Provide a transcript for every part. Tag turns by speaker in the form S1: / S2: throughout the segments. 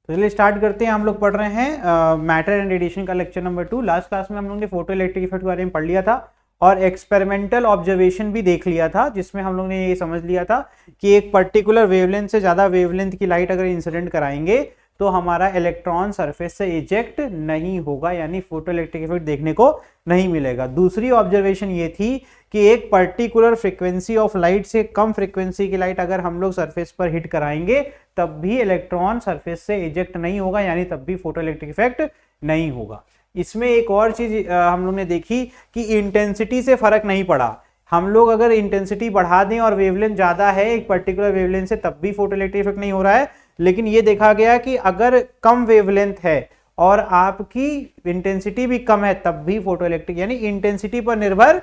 S1: तो चलिए स्टार्ट करते हैं। हम लोग पढ़ रहे हैं मैटर एंड रेडिएशन का लेक्चर नंबर 2। लास्ट क्लास में हम लोग ने फोटो इलेक्ट्रिक इफेक्ट के बारे में पढ़ लिया था और एक्सपेरिमेंटल ऑब्जर्वेशन भी देख लिया था, जिसमें हम लोग ने ये समझ लिया था कि एक पर्टिकुलर वेवलेंथ से ज़्यादा वेवलेंथ की लाइट अगर इंसिडेंट कराएंगे तो हमारा इलेक्ट्रॉन सरफेस से इजेक्ट नहीं होगा, यानी फोटो इलेक्ट्रिक इफेक्ट देखने को नहीं मिलेगा। दूसरी ऑब्जर्वेशन ये थी कि एक पर्टिकुलर फ्रीक्वेंसी ऑफ लाइट से कम फ्रीक्वेंसी की लाइट अगर हम लोग सरफेस पर हिट कराएंगे तब भी इलेक्ट्रॉन सरफेस से इजेक्ट नहीं होगा, यानी तब भी फोटो इलेक्ट्रिक इफेक्ट नहीं होगा। इसमें एक और चीज हम लोग ने देखी कि इंटेंसिटी से फर्क नहीं पड़ा। हम लोग अगर इंटेंसिटी बढ़ा दें और वेवलेंथ ज्यादा है एक पर्टिकुलर वेवलेंथ से तब भी फोटो इलेक्ट्रिक इफेक्ट नहीं हो रहा है, लेकिन ये देखा गया कि अगर कम वेवलेंथ है और आपकी इंटेंसिटी भी कम है तब भी फोटो इलेक्ट्रिक, यानी इंटेंसिटी पर निर्भर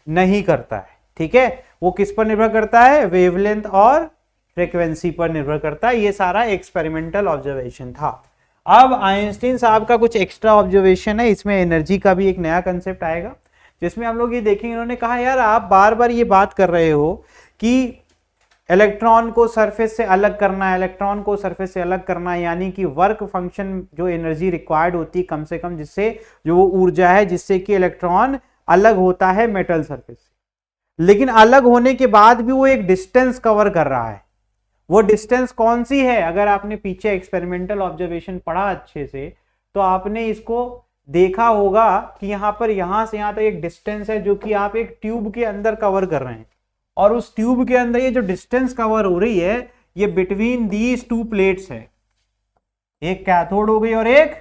S1: नहीं करता है। ठीक है, वो किस पर निर्भर करता है? वेवलेंथ और फ्रीक्वेंसी पर निर्भर करता है। ये सारा एक्सपेरिमेंटल ऑब्जर्वेशन था। अब आइंस्टीन साहब का कुछ एक्स्ट्रा ऑब्जर्वेशन है, इसमें एनर्जी का भी एक नया कंसेप्ट आएगा, जिसमें हम लोग ये देखेंगे। इन्होंने कहा यार आप बार बार ये बात कर रहे हो कि इलेक्ट्रॉन को सरफेस से अलग करना है, इलेक्ट्रॉन को सरफेस से अलग करना है, यानी कि वर्क फंक्शन जो एनर्जी रिक्वायर्ड होती है कम से कम, जिससे जो वो ऊर्जा है जिससे कि इलेक्ट्रॉन अलग होता है मेटल सरफेस से। लेकिन अलग होने के बाद भी वो एक डिस्टेंस कवर कर रहा है। वो डिस्टेंस कौन सी है? अगर आपने पीछे एक्सपेरिमेंटल ऑब्जर्वेशन पढ़ा अच्छे से तो आपने इसको देखा होगा कि यहां पर यहां से यहां तक एक डिस्टेंस है जो कि आप एक ट्यूब के अंदर कवर कर रहे हैं, और उस ट्यूब के अंदर ये जो डिस्टेंस कवर हो रही है ये बिटवीन दीज टू प्लेट्स है, एक कैथोड हो गई और एक।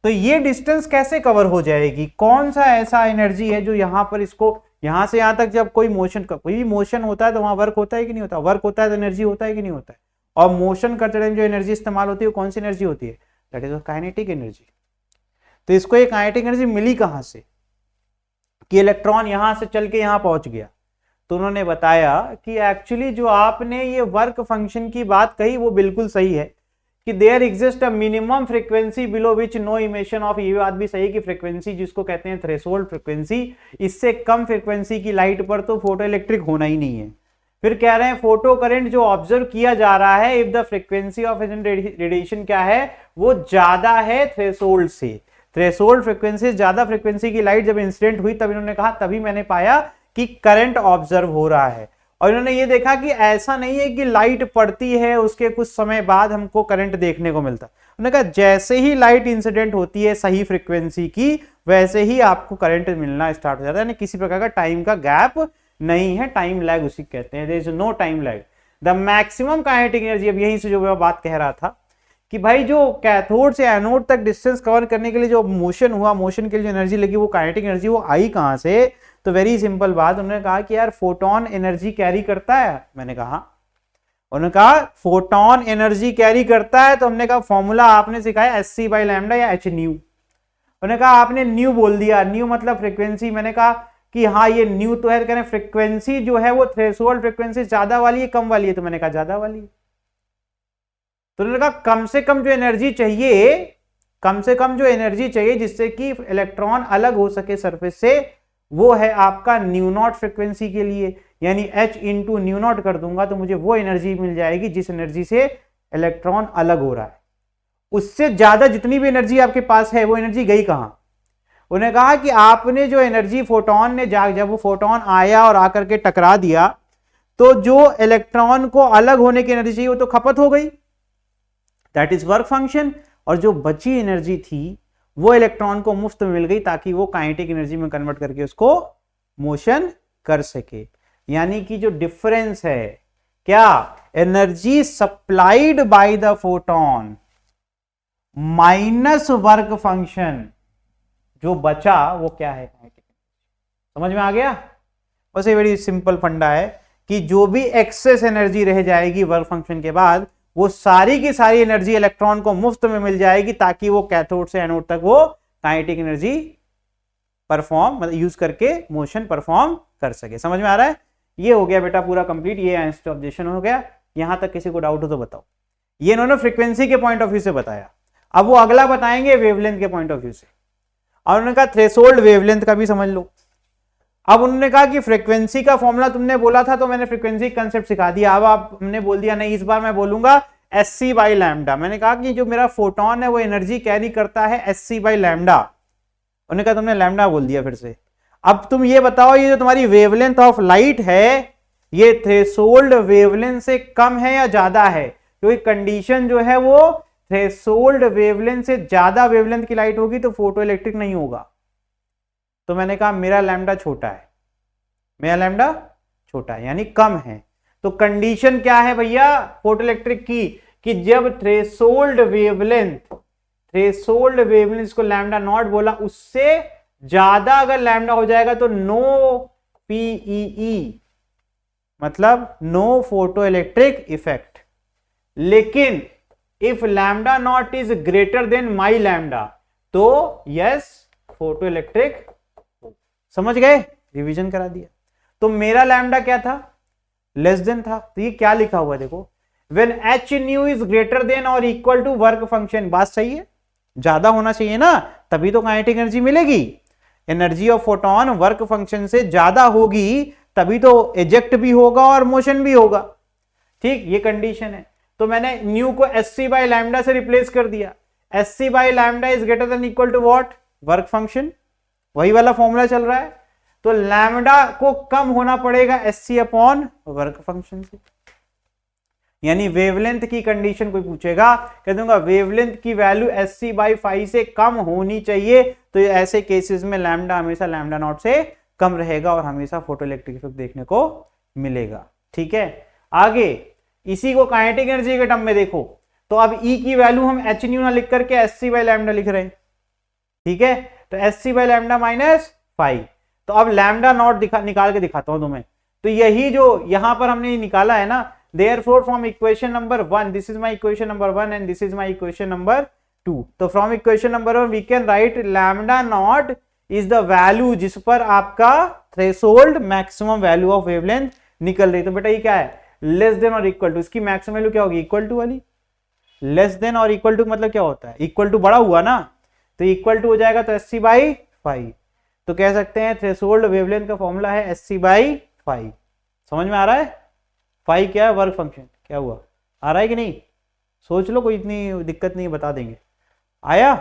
S1: तो ये डिस्टेंस कैसे कवर हो जाएगी? कौन सा ऐसा एनर्जी है जो यहां पर इसको यहां से यहां तक, जब कोई भी मोशन होता है तो वहां वर्क होता है कि नहीं होता? वर्क होता है तो एनर्जी होता है कि नहीं होता है? और मोशन करते टाइम जो एनर्जी इस्तेमाल होती है वो कौन सी एनर्जी होती है? That is kinetic energy. तो इसको ये काइनेटिक एनर्जी मिली कहां से कि इलेक्ट्रॉन यहां से चल के यहां पहुंच गया? तो उन्होंने बताया कि एक्चुअली जो आपने ये वर्क फंक्शन की बात कही वो बिल्कुल सही है कि there exist a minimum frequency below which no emission of, ये बात भी सही है कि फ्रीक्वेंसी जिसको कहते हैं थ्रेशोल्ड फ्रीक्वेंसी, इससे कम फ्रीक्वेंसी की लाइट पर तो फोटो इलेक्ट्रिक होना ही नहीं है। फिर कह रहे हैं फोटो करंट जो ऑब्जर्व किया जा रहा है, if the frequency of radiation क्या है, वो ज्यादा है थ्रेशोल्ड से। थ्रेशोल्ड फ्रीक्वेंसी, ज्यादा फ्रीक्वेंसी की लाइट जब इंसिडेंट हुई तब इन्होंने कहा, तभी मैंने पाया कि करंट ऑब्जर्व हो रहा है। और इन्होंने ये देखा कि ऐसा नहीं है कि लाइट पड़ती है उसके कुछ समय बाद हमको करंट देखने को मिलता। उन्होंने कहा जैसे ही लाइट इंसिडेंट होती है सही फ्रीक्वेंसी की, वैसे ही आपको करंट मिलना स्टार्ट हो जाता है, यानी किसी प्रकार का टाइम का गैप नहीं है। टाइम लैग उसी कहते हैं, there is no time lag. The maximum kinetic energy, अब यहीं से जो मैं बात कह रहा था कि भाई जो कैथोड से एनोड तक डिस्टेंस कवर करने के लिए जो मोशन हुआ, मोशन के लिए जो एनर्जी लगी, वो काइनेटिक एनर्जी वो आई कहां से? तो वेरी सिंपल बात, उन्होंने कहा कि यार फोटोन एनर्जी कैरी करता है। मैंने कहा, उन्होंने कहा फोटोन एनर्जी कैरी करता है, तो हमने कहा फॉर्मूला आपने सिखाया hc/λ या h न्यू। उन्होंने कहा आपने न्यू बोल दिया, न्यू मतलब फ्रीक्वेंसी। मैंने कहा कि हाँ ये न्यू तो है, कह रहे फ्रीक्वेंसी जो है वो थ्रेशोल्ड फ्रीक्वेंसी ज्यादा वाली है कम वाली है? तो मैंने कहा ज्यादा वाली है। तो उन्होंने कहा कम से कम जो एनर्जी चाहिए, कम से कम जो एनर्जी चाहिए जिससे कि इलेक्ट्रॉन अलग हो सके सरफेस से, वो है आपका न्यू नॉट फ्रीक्वेंसी के लिए, यानी h इंटू न्यू नॉट कर दूंगा तो मुझे वो एनर्जी मिल जाएगी जिस एनर्जी से इलेक्ट्रॉन अलग हो रहा है। उससे ज्यादा जितनी भी एनर्जी आपके पास है वो एनर्जी गई कहां? उन्होंने कहा कि आपने जो एनर्जी फोटोन ने जब वो फोटोन आया और आकर के टकरा दिया तो जो इलेक्ट्रॉन को अलग होने की एनर्जी चाहिए वो तो खपत हो गई, दैट इज वर्क फंक्शन। और जो बची एनर्जी थी वो इलेक्ट्रॉन को मुफ्त में मिल गई ताकि वो काइनेटिक एनर्जी में कन्वर्ट करके उसको मोशन कर सके। यानी कि जो डिफरेंस है क्या, energy supplied by the photon minus work function, जो बचा वो क्या है? काइनेटिक। समझ में आ गया? बस ये वेरी सिंपल फंडा है कि जो भी एक्सेस एनर्जी रह जाएगी वर्क फंक्शन के बाद, वो सारी की सारी एनर्जी इलेक्ट्रॉन को मुफ्त में मिल जाएगी ताकि वो कैथोड से एनोड तक वो काइनेटिक एनर्जी परफॉर्म, मतलब यूज करके मोशन परफॉर्म कर सके। समझ में आ रहा है? ये हो गया बेटा पूरा कंप्लीट, ये आइंस्टीन ऑब्जेक्शन हो गया। यहां तक किसी को डाउट हो तो बताओ। ये इन्होंने फ्रीक्वेंसी के पॉइंट ऑफ व्यू से बताया, अब वो अगला बताएंगे वेवलेंथ के पॉइंट ऑफ व्यू से। और उन्होंने कहा थ्रेशोल्ड वेवलेंथ का भी समझ लो। अब उन्होंने कहा कि फ्रीक्वेंसी का फॉर्मूला तुमने बोला था तो मैंने फ्रीक्वेंसी कंसेप्ट सिखा दिया, अब आप हमने बोल दिया नहीं, इस बार मैं बोलूंगा sc बाई लैम्डा। मैंने कहा कि जो मेरा फोटोन है वो एनर्जी कैरी करता है sc बाई लैम्डा। उन्होंने कहा तुमने लैम्डा बोल दिया फिर से। अब तुम ये बताओ, ये जो तुम्हारी वेवलेंथ ऑफ लाइट है ये थ्रेशोल्ड वेवलेंथ से कम है या ज्यादा है? क्योंकि कंडीशन जो है वो थ्रेशोल्ड वेवलेंथ से ज्यादा वेवलेंथ की लाइट होगी तो फोटो इलेक्ट्रिक नहीं होगा। तो मैंने कहा मेरा लैम्डा छोटा है, मेरा लैम्डा छोटा है यानी कम है। तो कंडीशन क्या है भैया फोटो इलेक्ट्रिक की, कि जब थ्रेशोल्ड वेवलेंथ को लैम्डा नॉट बोला, उससे ज्यादा अगर लैम्डा हो जाएगा तो नो पीईई, मतलब नो फोटो इलेक्ट्रिक इफेक्ट। लेकिन if lambda naught is greater then my lambda तो यस फोटो इलेक्ट्रिक। समझ गए? रिवीजन करा दिया। तो मेरा लैम्डा क्या था? लेस देन था। तो ये क्या लिखा हुआ देखो, when H new is greater then और इक्वल टू वर्क फंक्शन। बात सही है, ज्यादा होना चाहिए ना, तभी तो काइनेटिक एनर्जी मिलेगी। Energy of photon work function से ज्यादा होगी तभी तो एजेक्ट भी होगा और मोशन भी होगा। ठीक, ये कंडीशन है। तो मैंने न्यू को sc बाई लैम्डा से रिप्लेस कर दिया। sc by lambda is greater than equal to what? Work function. वही वाला फॉर्मूला चल रहा है। तो लैम्डा को कम होना पड़ेगा sc अपॉन वर्क फंक्शन से। यानी वेवलेंथ की कंडीशन कोई पूछेगा, कह दूंगा वेवलेंथ की वैल्यू sc बाई 5 से कम होनी चाहिए। तो ऐसे केसेस में लैम्डा हमेशा लैम्डा नॉट से कम रहेगा और हमेशा फोटो इलेक्ट्रिक इफेक्ट देखने को मिलेगा। ठीक है, आगे इसी को काइनेटिक एनर्जी के टर्म में देखो तो अब E की वैल्यू हम एच न्यू ना लिख करके sc बाई लैम्डा लिख रहे हैं। ठीक है, तो sc बाई लैम्डा माइनस 5। तो अब लैम्डा नॉट निकाल के दिखाता हूं तुम्हें। तो यही जो यहां पर हमने निकाला है ना, therefore from equation number 1, this is my equation number 1 and this is my equation number 2. तो from equation number 1 we can write lambda naught is the value जिस पर आपका threshold maximum value of wavelength निकल रही। तो बेटा ये क्या है? लेस देन और इक्वल टू। इसकी मैक्सिमम वैल्यू क्या होगी? इक्वल टू वाली। लेस देन और इक्वल टू मतलब क्या होता है? इक्वल टू बड़ा हुआ ना, तो इक्वल टू हो जाएगा तो sc बाई 5। तो कह सकते हैं थ्रेशोल्ड वेवलेंथ का फॉर्मूला है sc बाई 5। समझ में आ रहा है? 5 क्या है? Work function. क्या हुआ? आ रहा है कि नहीं? सोच लो, कोई इतनी दिक्कत नहीं, बता देंगे। आया?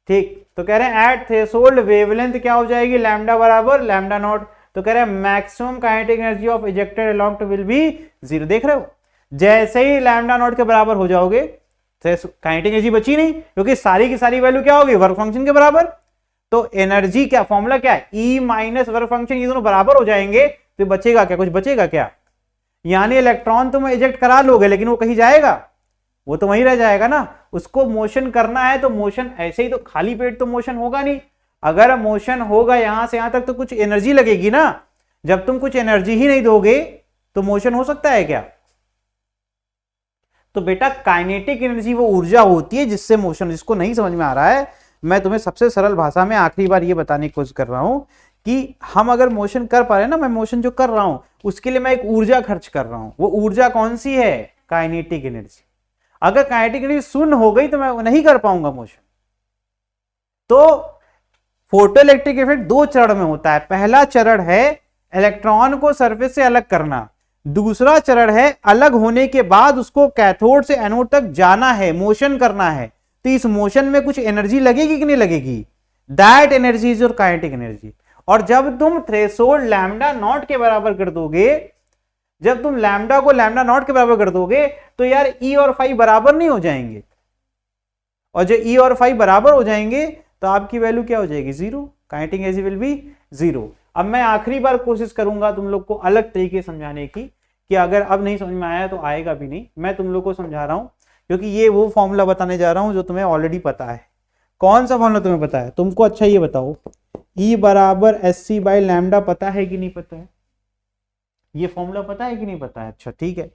S1: ठीक। तो कह रहे हैं एट थ्रेशोल्ड वेवलेंथ क्या हो जाएगी? लैम्डा बराबर लैम्डा नॉट। तो कह रहे हैं maximum kinetic energy of ejected electron will be 0। देख रहे हो, जैसे ही लैम्डा नॉट के बराबर हो जाओगे काइनेटिक एनर्जी बची नहीं, क्योंकि सारी की सारी वैल्यू क्या होगी? वर्क फंक्शन के बराबर। तो एनर्जी क्या फॉर्मूला क्या है? E माइनस वर्क फंक्शन, ये दोनों बराबर हो जाएंगे तो बचेगा क्या? कुछ बचेगा क्या? यानी इलेक्ट्रॉन तुम इजेक्ट करा लोगे लेकिन वो कहीं जाएगा? वो तो वहीं रह जाएगा ना। उसको मोशन करना है तो मोशन ऐसे ही तो खाली पेट तो मोशन होगा नहीं। अगर मोशन होगा यहां से यहां तक तो कुछ एनर्जी लगेगी ना। जब तुम कुछ एनर्जी ही नहीं दोगे तो मोशन हो सकता है क्या? तो बेटा काइनेटिक एनर्जी वो ऊर्जा होती है जिससे मोशन। जिसको नहीं समझ में आ रहा है, मैं तुम्हें सबसे सरल भाषा में आखिरी बार ये बताने की कोशिश कर रहा हूं कि हम अगर मोशन कर पा रहे हैं ना, मैं मोशन जो कर रहा हूं उसके लिए मैं एक ऊर्जा खर्च कर रहा हूं। वो ऊर्जा कौन सी है? Kinetic energy. अगर काइनेटिक एनर्जी शून्य हो गई तो मैं नहीं कर पाऊंगा मोशन। तो फोटो इलेक्ट्रिक इफेक्ट 2 चरण में होता है। पहला चरण है इलेक्ट्रॉन को सरफेस से अलग करना, दूसरा चरण है अलग होने के बाद उसको कैथोड से एनोड तक जाना है, मोशन करना है। तो इस मोशन में कुछ एनर्जी लगेगी कि नहीं लगेगी? That energy is your kinetic energy. और जब तुम थ्रेशोल्ड लैम्डा नॉट के बराबर कर दोगे, जब तुम लैम्डा को लैम्डा नॉट के बराबर कर दोगे तो यार E और फाई बराबर नहीं हो जाएंगे। और जब E और फाई बराबर हो जाएंगे तो आपकी वैल्यू क्या हो जाएगी? 0। Kinetic energy will be 0। अब मैं आखिरी बार कोशिश करूंगा तुम लोग को अलग तरीके समझाने की, कि अगर अब नहीं समझ में आया तो आएगा भी नहीं। मैं तुम लोग को समझा रहा हूं क्योंकि ये वो फॉर्मूला बताने जा रहा हूं जो तुम्हें ऑलरेडी पता है। कौन सा फॉर्मूला तुम्हें पता है? तुमको अच्छा ये बताओ, E बराबर sc बाई लैम्डा पता है कि नहीं पता है? ये फॉर्मूला पता है कि नहीं पता है? अच्छा ठीक है।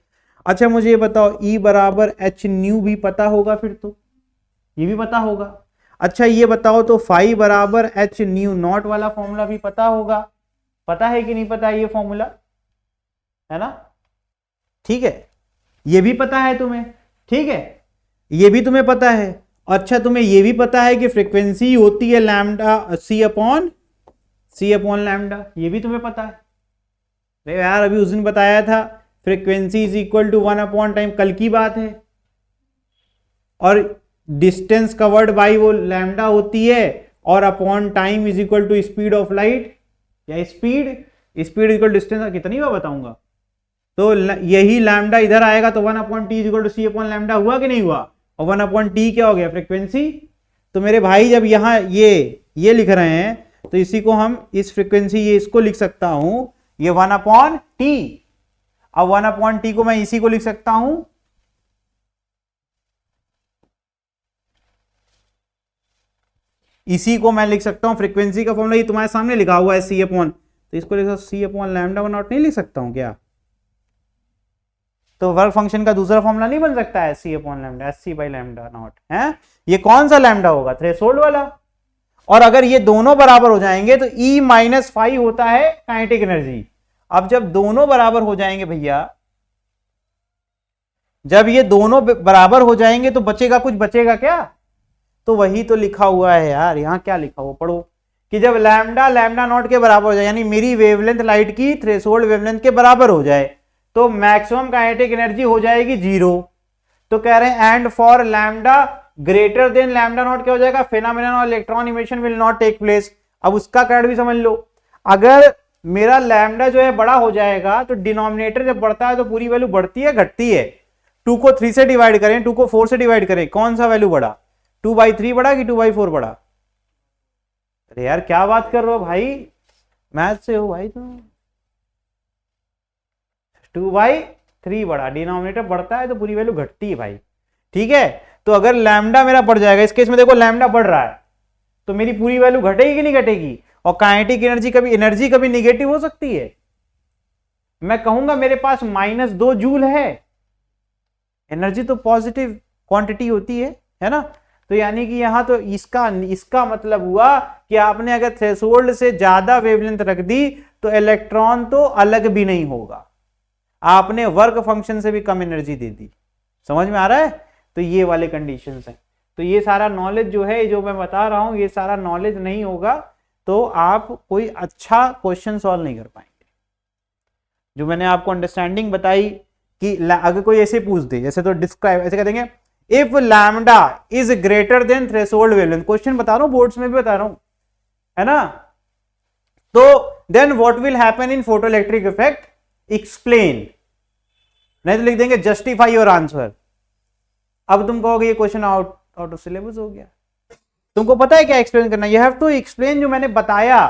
S1: अच्छा मुझे ये बताओ, E बराबर h न्यू भी पता होगा, फिर तो ये भी पता होगा। अच्छा ये बताओ तो फाई बराबर h न्यू नॉट वाला फॉर्मूला भी पता होगा। पता है कि नहीं पता है ये फॉर्मूला? है ना? ठीक है, ये भी पता है तुम्हें। ठीक है, ये भी तुम्हें पता है। अच्छा तुम्हें ये भी पता है कि फ्रीक्वेंसी होती है लैम्डा c अपॉन लैम्डा, ये भी तुम्हें पता है। अरे यार अभी उस दिन बताया था frequency is equal to 1 upon time, कल की बात है। और डिस्टेंस कवर्ड बाई वो लैम्डा होती है, और upon time is equal to speed of light, या स्पीड इक्वल डिस्टेंस, कितनी बार बताऊंगा। तो यही लैम्डा इधर आएगा तो 1/t is equal to c upon lambda हुआ कि नहीं हुआ, और 1/t क्या हो गया, फ्रीक्वेंसी। तो मेरे भाई जब यहां ये लिख रहे हैं तो इसी को हम इस फ्रीक्वेंसी, ये इसको लिख सकता हूं ये 1/t। अब 1/t को मैं इसी को लिख सकता हूं, इसी को मैं लिख सकता हूं, फ्रीक्वेंसी का फॉर्मूला ये तुम्हारे सामने लिखा हुआ है c अपॉन, तो इसको लिख c अपॉन लैम्डा 1/0 नहीं लिख सकता हूं क्या। तो वर्क फंक्शन का दूसरा फॉर्मूला नहीं बन सकता है c upon lambda, sc by lambda naught है। ये कौन सा लैम्डा होगा, थ्रेशोल्ड वाला। और अगर ये दोनों बराबर हो जाएंगे तो E माइनस फाइव होता है काइनेटिक एनर्जी। अब जब दोनों बराबर हो जाएंगे भैया, जब ये दोनों बराबर हो जाएंगे तो बचेगा, कुछ बचेगा क्या। तो वही तो लिखा हुआ है यार, यहां क्या लिखा हुआ पढ़ो, कि जब लैम्डा नॉट के बराबर हो जाए, यानी मेरी वेवलेंथ लाइट की थ्रेशोल्ड वेवलेंथ के बराबर हो जाए, तो मैक्सिमम काइनेटिक एनर्जी हो जाएगी 0। तो कह रहे हैं and for lambda greater than lambda naught क्या हो जाएगा, फेनोमेनन और electron emission will not take place. अब उसका कारण भी समझ लो, अगर मेरा लैम्डा जो है बड़ा हो जाएगा तो डिनोमिनेटर जब बढ़ता है तो पूरी वैल्यू बढ़ती है घटती है। 2 को 3 से डिवाइड करें, 2 को 4 से डिवाइड करें, कौन सा वैल्यू बढ़ा, 2/3 बढ़ा कि 2/4 बढ़ा। अरे यार क्या बात कर रहे हो भाई, मैथ से हो भाई तुम। 2/3 बढ़ा, डिनोमिनेटर बढ़ता है तो पूरी वैल्यू घटती है भाई, ठीक है। तो अगर लैम्डा मेरा बढ़ जाएगा, इस केस में देखो लैम्डा बढ़ रहा है तो मेरी पूरी वैल्यू घटेगी कि नहीं घटेगी। और काइनेटिक एनर्जी कभी निगेटिव हो सकती है। मैं कहूंगा मेरे पास -2 जूल है, एनर्जी तो पॉजिटिव क्वांटिटी होती है ना। तो यानी कि यहां तो इसका मतलब हुआ कि आपने अगर थ्रेशोल्ड से ज्यादा वेवलेंथ रख दी तो इलेक्ट्रॉन तो अलग भी नहीं होगा, आपने वर्क फंक्शन से भी कम एनर्जी दे दी। समझ में आ रहा है। तो ये वाले कंडीशंस हैं। तो ये सारा नॉलेज जो है, जो मैं बता रहा हूं, ये सारा नॉलेज नहीं होगा तो आप कोई अच्छा क्वेश्चन सॉल्व नहीं कर पाएंगे। जो मैंने आपको अंडरस्टैंडिंग बताई कि अगर कोई ऐसे पूछ दे, जैसे तो डिस्क्राइब ऐसे कह देंगे, if lambda is greater then threshold wavelength, question बता रहा हूं, बोर्ड्स में भी बता रहा हूं, है ना। तो then what will happen in photoelectric effect, explain, नहीं तो लिख देंगे जस्टिफाई योर आंसर। अब तुम कहोगे ये क्वेश्चन आउट ऑफ सिलेबस हो गया। तुमको पता है क्या एक्सप्लेन करना, यू हैव टू एक्सप्लेन। जो मैंने बताया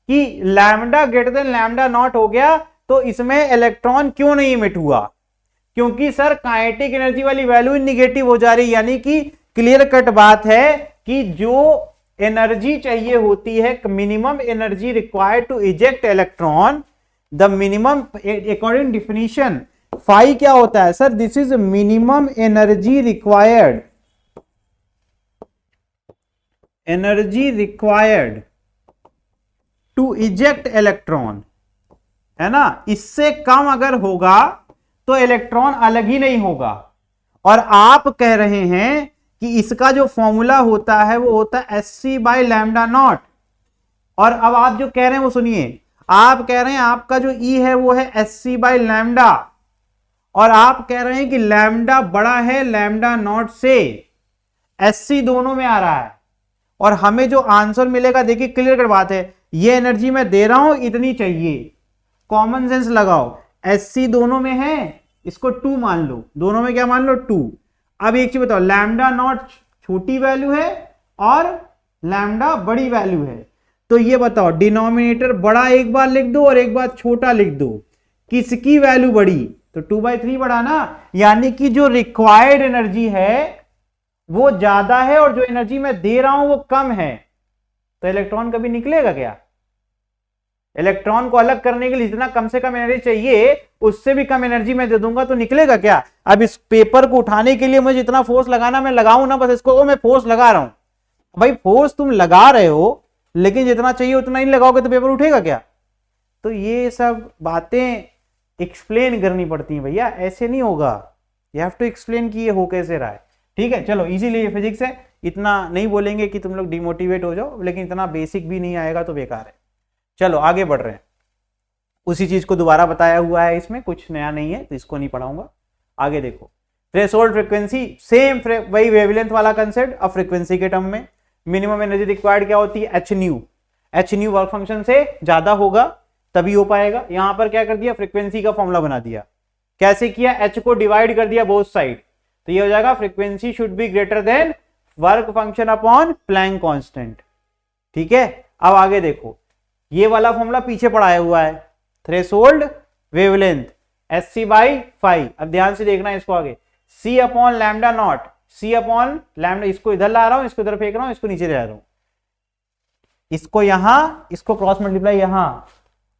S1: कि lambda greater than lambda not हो गया तो इसमें इलेक्ट्रॉन क्यों नहीं इमिट हुआ, क्योंकि सर काइनेटिक एनर्जी वाली वैल्यू निगेटिव हो जा रही, यानी कि क्लियर कट बात है कि जो एनर्जी चाहिए होती है, minimum energy required to eject electron, the minimum according definition phi क्या होता है sir, this is minimum energy required to eject electron, है ना। इससे कम अगर होगा तो इलेक्ट्रॉन अलग ही नहीं होगा। और आप कह रहे हैं कि इसका जो फॉर्मूला होता है वो होता है sc बाई लैम्डा नॉट। और अब आप जो कह रहे हैं वो सुनिए, आप कह रहे हैं आपका जो E है वो है sc बाई लैम्डा, और आप कह रहे हैं कि लैम्डा बड़ा है लैम्डा नॉट से, sc दोनों में आ रहा है। और हमें जो आंसर मिलेगा, देखिए क्लियर कट बात है, ये एनर्जी मैं दे रहा हूं इतनी चाहिए, कॉमन सेंस लगाओ, sc दोनों में है, इसको 2 मान लो, दोनों में क्या मान लो 2। अब एक चीज बताओ, लैम्डा नॉट छोटी वैल्यू है और लैम्डा बड़ी वैल्यू है, तो ये बताओ डिनोमिनेटर बड़ा एक बार लिख दो और एक बार छोटा लिख दो, किसकी वैल्यू बड़ी, तो 2/3 बढ़ा ना। यानी कि जो रिक्वायर्ड एनर्जी है वो ज्यादा है और जो एनर्जी मैं दे रहा हूं वो कम है, तो इलेक्ट्रॉन कभी निकलेगा क्या। इलेक्ट्रॉन को अलग करने के लिए जितना कम से कम एनर्जी चाहिए उससे भी कम एनर्जी मैं दे दूंगा तो निकलेगा क्या। अब इस पेपर को उठाने के लिए मुझे जितना फोर्स लगाना मैं लगाऊं ना, बस इसको मैं फोर्स लगा रहा हूं। भाई फोर्स तुम लगा रहे हो लेकिन जितना चाहिए उतना ही लगाओगे तो पेपर उठेगा क्या। तो ये सब बातें एक्सप्लेन करनी पड़ती हैं भैया, ऐसे नहीं होगा। यू हैव टू एक्सप्लेन कि ये हो कैसे रहा है। ठीक है, चलो इजीली ये फिजिक्स है, इतना नहीं बोलेंगे कि तुम लोग डिमोटिवेट हो जाओ, लेकिन इतना बेसिक भी नहीं आएगा तो बेकार है। चलो आगे बढ़ रहे हैं, उसी चीज को दोबारा बताया हुआ है, इसमें कुछ नया नहीं है तो इसको नहीं पढ़ाऊंगा। आगे देखो, थ्रेशोल्ड फ्रीक्वेंसी सेम वही वेवलेंथ वाला कंसेप्ट, अब फ्रीक्वेंसी के टर्म में मिनिमम एनर्जी रिक्वायर्ड क्या होती है, H new. H new work function से ज्यादा होगा तभी हो पाएगा। यहां पर क्या कर दिया, फ्रीक्वेंसी का फॉर्मूला बना दिया। कैसे किया, एच को डिवाइड कर दिया बोथ साइड, तो ये हो जाएगा frequency should be greater than work function upon Planck constant. ठीक है, अब आगे देखो, ये वाला फॉर्मूला पीछे पढ़ाया हुआ है, threshold wavelength is c by five. अब ध्यान से देखना इसको आगे, c upon lambda naught, c upon lambda, इसको इधर ला रहा हूं, इसको इधर फेंक रहा हूं, इसको नीचे ले आ रहा हूं, इसको यहां, इसको क्रॉस मल्टीप्लाई यहां,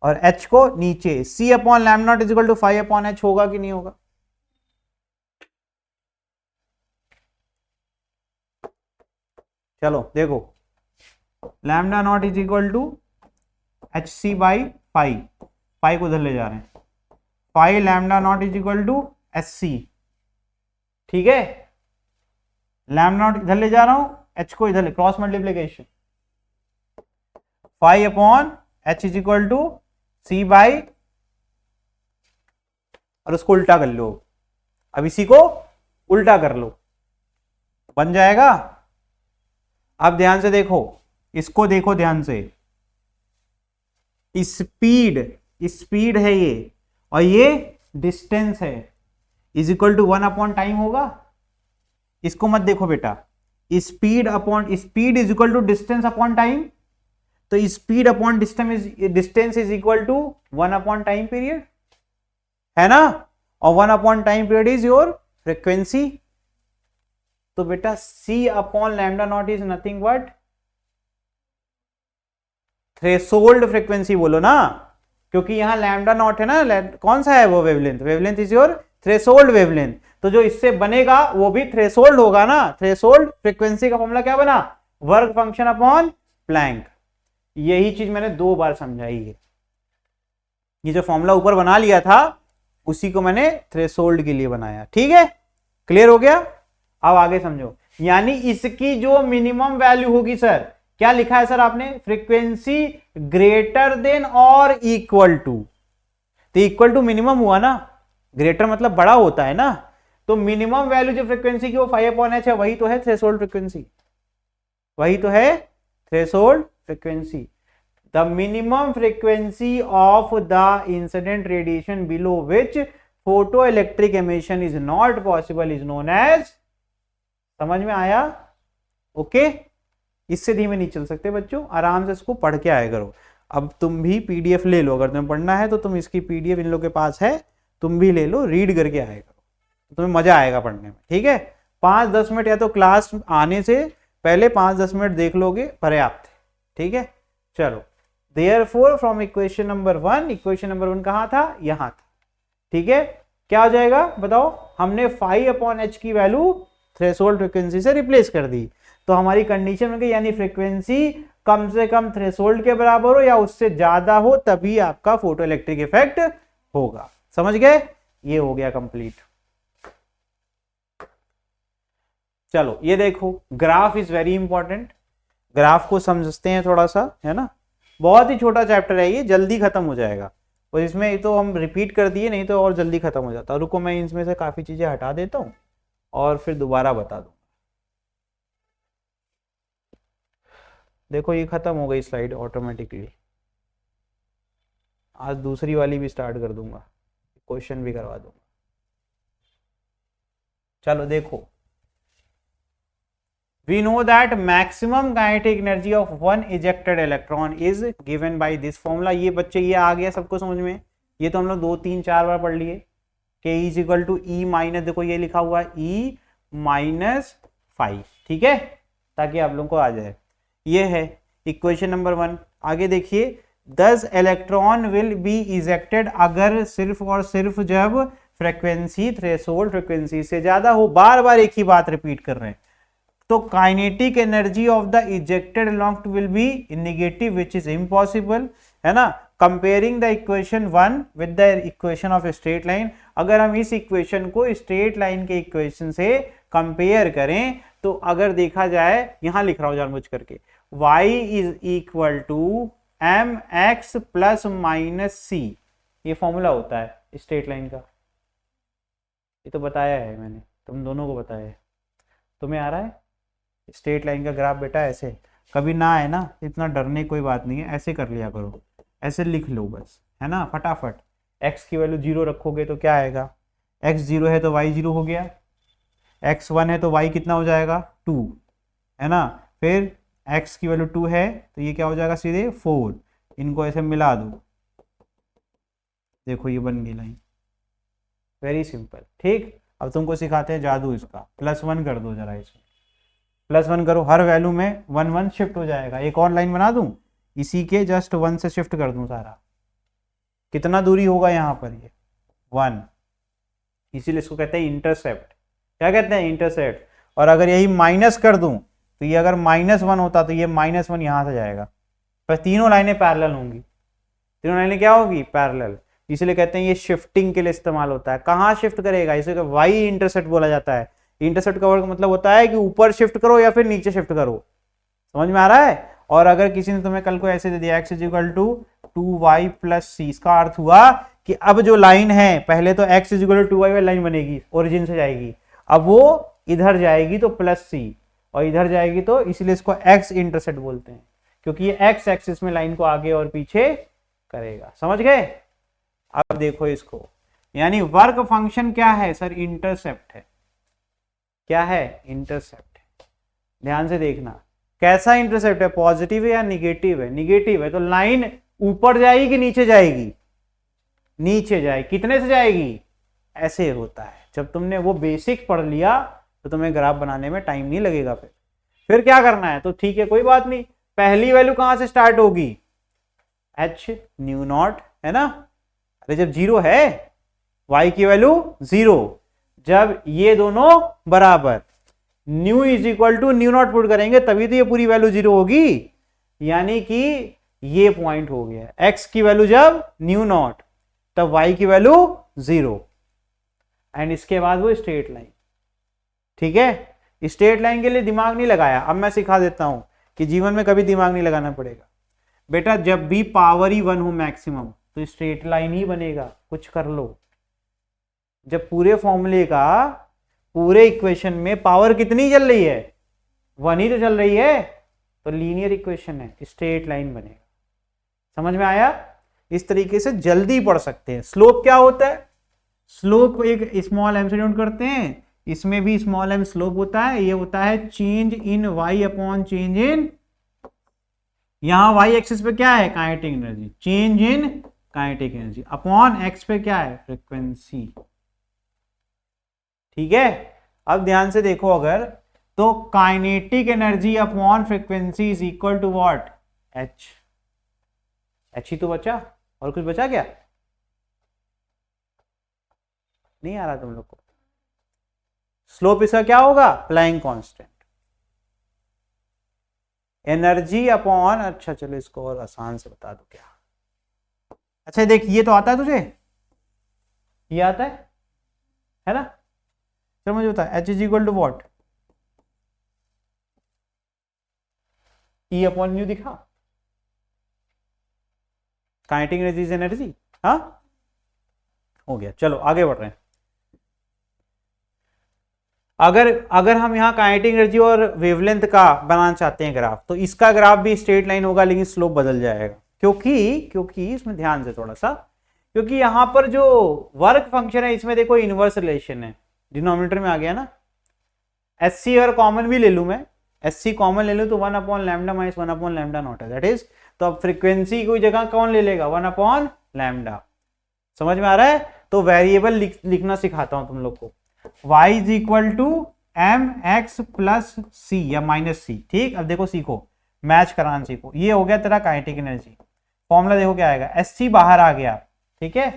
S1: और h को नीचे। c upon lambda naught is equal to 5 upon h होगा कि नहीं होगा? चलो देखो, lambda naught is equal to H C by 5, 5 को उधर ले जा रहे हैं, 5 lambda naught is equal to H C. ठीक है, लैम्डा नॉट इधर ले जा रहा हूं, h को इधर ले, cross multiplication, 5 upon h is equal to C by, और उसको उल्टा कर लो, अब इसी को उल्टा कर लो, बन जाएगा। अब ध्यान से देखो, इसको देखो ध्यान से, स्पीड है ये, और ये डिस्टेंस है, is equal to 1 upon time होगा। इसको मत देखो बेटा, speed is equal to distance upon time, तो speed upon distance is equal to 1 upon time period, है ना, और 1 upon time period is your frequency. तो बेटा c upon lambda naught is nothing but threshold frequency, बोलो ना, क्योंकि यहां लैम्डा नॉट है ना, कौन सा है वो wavelength, wavelength is your threshold wavelength, तो जो इससे बनेगा वो भी थ्रेशोल्ड होगा ना। थ्रेशोल्ड फ्रीक्वेंसी का फॉर्मूला क्या बना, वर्क फंक्शन अपॉन प्लैंक। यही चीज मैंने 2 बार समझाई है, ये जो फॉर्मूला ऊपर बना लिया था उसी को मैंने थ्रेशोल्ड के लिए बनाया। ठीक है, क्लियर हो गया? अब आगे समझो, यानी इसकी जो मिनिमम वैल्यू होगी, सर क्या लिखा है सर आपने, फ्रीक्वेंसी ग्रेटर देन और इक्वल टू, तो इक्वल टू मिनिमम हुआ ना, ग्रेटर मतलब बड़ा होता है ना, तो मिनिमम वैल्यू जो फ्रीक्वेंसी की वो 5 अपॉन h है, वही तो है थ्रेशोल्ड फ्रीक्वेंसी, वही तो है threshold frequency. The minimum frequency of the incident radiation below which photoelectric emission is not possible is known as, समझ में आया? ओके, इससे धीमे नहीं चल सकते बच्चों, आराम से इसको पढ़ के आया करो। अब तुम भी पीडीएफ ले लो, अगर तुम्हें पढ़ना है तो तुम इसकी पीडीएफ इन लोगों के पास है, तुम भी ले लो, रीड करके आया करो, तो तुम्हें मजा आएगा पढ़ने में। ठीक है, 5-10 मिनट या तो क्लास आने से पहले 5-10 मिनट देख लोगे, पर्याप्त है। ठीक है, चलो, therefore from equation number 1, equation number 1 कहां था, यहां था। ठीक है, क्या हो जाएगा बताओ, हमने 5 अपॉन h की वैल्यू थ्रेशोल्ड फ्रीक्वेंसी से रिप्लेस कर दी, तो हमारी कंडीशन बन गई, यानी फ्रीक्वेंसी कम से कम थ्रेशोल्ड के बराबर हो या उससे ज्यादा हो, तभी आपका फोटो इलेक्ट्रिक इफेक्ट होगा। समझ गए? ये हो गया कंप्लीट। चलो ये देखो, graph is very important, graph को समझते हैं थोड़ा सा, है ना, बहुत ही छोटा चैप्टर है ये, जल्दी खत्म हो जाएगा, और इसमें तो हम रिपीट कर दिए, नहीं तो और जल्दी खत्म हो जाता। रुको, मैं इसमें से काफी चीजें हटा देता हूं और फिर दोबारा बता दूं। देखो ये खत्म हो गई स्लाइड ऑटोमेटिकली, आज दूसरी वाली भी स्टार्ट कर दूंगा, क्वेश्चन भी करवा दूंगा। चलो देखो, we know that maximum kinetic energy of one ejected electron is given by this formula। ये बच्चे ये आ गया सबको समझ में, ये तो हम लोग 2-3-4 बार पढ़ लिए। K is equal to E minus, देखो ये लिखा हुआ है E माइनस 5, ठीक है, ताकि आप लोगों को आ जाए। ये है इक्वेशन नंबर 1। आगे देखिए, 10 इलेक्ट्रॉन विल बी इजेक्टेड अगर सिर्फ और सिर्फ जब फ्रीक्वेंसी थ्रेशोल्ड फ्रीक्वेंसी से ज्यादा हो। बार बार एक ही बात रिपीट कर रहे हैं। तो kinetic energy of the ejected electron will be negative, which is impossible, है ना। Comparing the equation 1 with the equation of straight line, अगर हम इस इक्वेशन को स्ट्रेट लाइन के इक्वेशन से कंपेयर करें तो अगर देखा जाए, यहां लिख रहा हूं जानबूझ करके, y is equal to m x plus minus c, ये फॉर्मूला होता है स्ट्रेट लाइन का, ये तो बताया है मैंने, तुम दोनों को पता है। तुम्हें आ रहा है स्ट्रेट लाइन का ग्राफ बेटा? ऐसे कभी ना आए ना, इतना डरने की कोई बात नहीं है, ऐसे कर लिया करो, ऐसे लिख लो बस, है ना, फटाफट। x की वैल्यू 0 रखोगे तो क्या आएगा, x 0 है तो y 0 हो गया, x 1 है तो y कितना हो जाएगा 2, है ना, फिर x की वैल्यू 2 है तो ये क्या हो जाएगा सीधे 4, इनको ऐसे मिला दो, देखो ये बन गई लाइन, वेरी सिंपल। ठीक, अब तुमको सिखाते हैं जादू इसका, +1 कर दो जरा, इसमें +1 करो, हर वैल्यू में 1 1 शिफ्ट हो जाएगा। एक और लाइन बना दूं, इसी के जस्ट 1 से शिफ्ट कर दूं सारा, कितना दूरी होगा यहाँ पर, ये 1, इसीलिए इसको कहते हैं इंटरसेप्ट। क्या कहते हैं, इंटरसेप्ट। और अगर यही माइनस कर दूं तो ये अगर -1 होता तो ये -1 यहाँ से जाएगा, पर तीनों लाइनें पैरेलल होंगी, तीनों लाइनें क्या होगी, पैरेलल, इसलिए कहते हैं ये शिफ्टिंग के लिए इस्तेमाल होता है। कहाँ शिफ्ट करेगा, इसे वाई इंटरसेप्ट बोला जाता है। इंटरसेप्ट का वर्ड मतलब होता है कि ऊपर शिफ्ट करो या फिर नीचे शिफ्ट करो, समझ में आ रहा है। और अगर किसी ने तुम्हें कल को ऐसे दे दिया x = 2y + c, इसका अर्थ हुआ कि अब जो लाइन है, पहले तो x = 2y वाली लाइन बनेगी, ओरिजिन से जाएगी, अब वो इधर जाएगी तो +c, और इधर जाएगी तो, इसलिए इसको x इंटरसेप्ट बोलते हैं, क्योंकि ये x एक्सिस में लाइन को आगे और पीछे करेगा, समझ गए। अब देखो इसको, यानी वर्क फंक्शन क्या है सर, इंटरसेप्ट है। क्या है, इंटरसेप्ट। ध्यान से देखना कैसा इंटरसेप्ट है, पॉजिटिव है या निगेटिव है, निगेटिव है तो लाइन ऊपर जाएगी कि नीचे जाएगी, नीचे जाएगी। कितने से जाएगी, ऐसे होता है। जब तुमने वो बेसिक पढ़ लिया तो तुम्हें ग्राफ बनाने में टाइम नहीं लगेगा। फिर क्या करना है, तो ठीक है कोई बात नहीं, पहली वैल्यू कहां से स्टार्ट होगी, h0, है ना। अरे जब 0 है, y की वैल्यू 0, जब ये दोनों बराबर, न्यू = μ0 पुट करेंगे तभी तो ये पूरी वैल्यू 0 होगी, यानी कि ये पॉइंट हो गया। x की वैल्यू जब μ0 तब y की वैल्यू 0, एंड इसके बाद वो स्ट्रेट लाइन। ठीक है, स्ट्रेट लाइन के लिए दिमाग नहीं लगाया, अब मैं सिखा देता हूं कि जीवन में कभी दिमाग नहीं लगाना पड़ेगा बेटा। जब भी पावर ही 1 हो मैक्सिमम तो स्ट्रेट लाइन ही बनेगा, कुछ कर लो। जब पूरे फॉर्मूले का, पूरे इक्वेशन में पावर कितनी चल रही है, 1 ही तो चल रही है, तो लीनियर इक्वेशन है, स्ट्रेट लाइन बनेगा। समझ में आया। इस तरीके से जल्दी पढ़ सकते हैं। स्लोप क्या होता है, स्लोप को एक स्मॉल m से डिनोट करते हैं, इसमें भी स्मॉल m स्लोप होता है। ये होता है change in y upon change in, यहां y एक्सिस पे क्या है, kinetic energy, change in kinetic energy, upon x पे क्या है, फ्रीक्वेंसी। ठीक है, अब ध्यान से देखो, अगर तो kinetic energy upon frequency is equal to what, h ही तो बचा, और कुछ बचा क्या, नहीं आ रहा तुम लोग को। स्लोप इसका क्या होगा, प्लैंक कांस्टेंट, एनर्जी अपॉन, अच्छा चलो इसको और आसान से बता दो क्या। अच्छा देख, ये तो आता है तुझे, ये आता है ना, चलो मुझे बता, h = what, E upon mu दिखा, काइनेटिक एनर्जी इज एनर्जी, हाँ हो गया। चलो आगे बढ़ रहे हैं। अगर हम यहाँ काइनेटिक एनर्जी और वेवलेंथ का बनाना चाहते हैं ग्राफ, तो इसका ग्राफ भी स्ट्रेट लाइन होगा लेकिन स्लोप बदल जाएगा, क्योंकि इसमें ध्यान से थोड़ा सा, क्योंकि यहाँ पर जो वर्क फंक्शन है इसमें देखो इनवर्स रिलेशन है, डिनोमिनेटर में आ गया ना। SC अगर कॉमन भी ले लूं मैं, SC कॉमन ले लूं तो 1/λ - 1/λ0 है, दैट इज, तो अब फ्रीक्वेंसी की जगह कौन ले लेगा, 1/λ। समझ में आ रहा है। तो वेरिएबल लिखना सिखाता हूं तुम लोग को, y = mx + c या -c। ठीक, अब देखो सीखो, मैच कराना सीखो। ये हो गया तेरा काइनेटिक एनर्जी, फॉर्मूला देखो क्या आएगा, SC बाहर आ गया, ठीक है,